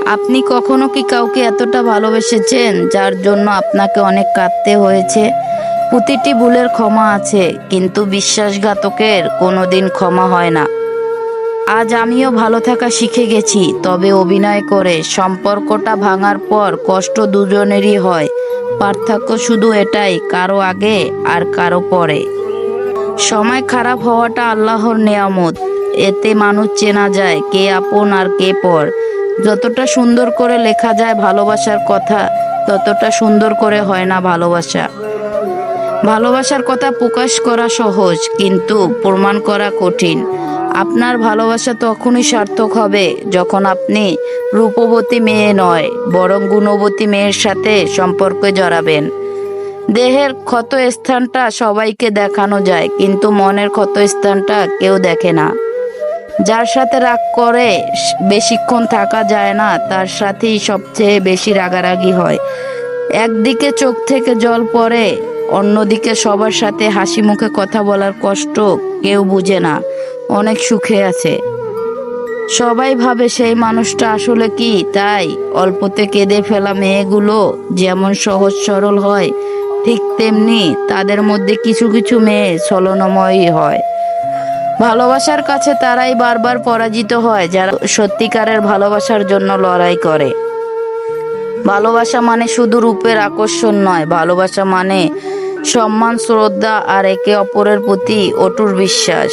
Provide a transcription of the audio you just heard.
আপনি কখনো কি কাউকে এতটা ভালোবেসেছেন যার জন্য আপনাকে অনেক কাঁদতে হয়েছে? প্রতিটি ভুলের ক্ষমা আছে, কিন্তু বিশ্বাসঘাতকের কোনোদিন ক্ষমা হয় না। আজ আমিও ভালো থাকা শিখে গেছি, তবে অভিনয় করে। সম্পর্কটা ভাঙার পর কষ্ট দুজনেরই হয়। পার্থক্য শুধু এটাই, কারো আগে আর কারো পরে। সময় খারাপ হওয়াটা আল্লাহর নেয়ামত। এতে মানুষ চেনা যায় কে আপন আর কে পর। যতটা সুন্দর করে লেখা যায় ভালোবাসার কথা, ততটা সুন্দর করে হয় না ভালোবাসা। ভালোবাসার কথা প্রকাশ করা সহজ, কিন্তু প্রমাণ করা কঠিন। আপনার ভালোবাসা তখনই সার্থক হবে যখন আপনি রূপবতী মেয়ে নয়, বরং গুণবতী মেয়ের সাথে সম্পর্কে জড়াবেন। দেহের ক্ষত স্থানটা সবাইকে দেখানো যায়, কিন্তু মনের ক্ষত স্থানটা কেউ দেখে না। যার সাথে রাগ করে বেশিক্ষণ থাকা যায় না, তার সাথেই সবচেয়ে বেশি রাগারাগি হয়। একদিকে চোখ থেকে জল পড়ে, অন্যদিকে সবার সাথে হাসি মুখে কথা বলার কষ্ট কেউ বুঝে না। অনেক সুখে আছে, সবাই ভাবে সেই মানুষটা আসলে কি তাই। অল্পতে কেঁদে ফেলা মেয়েগুলো যেমন সহজ সরল হয়, ঠিক তেমনি তাদের মধ্যে কিছু কিছু মেয়ে ছলনাময়ী হয়। ভালোবাসার কাছে তারাই বারবার পরাজিত হয় যারা সত্যিকারের ভালোবাসার জন্য লড়াই করে। ভালোবাসা মানে শুধু রূপের আকর্ষণ নয়, ভালোবাসা মানে সম্মান, শ্রদ্ধা আর একে অপরের প্রতি অটুট বিশ্বাস।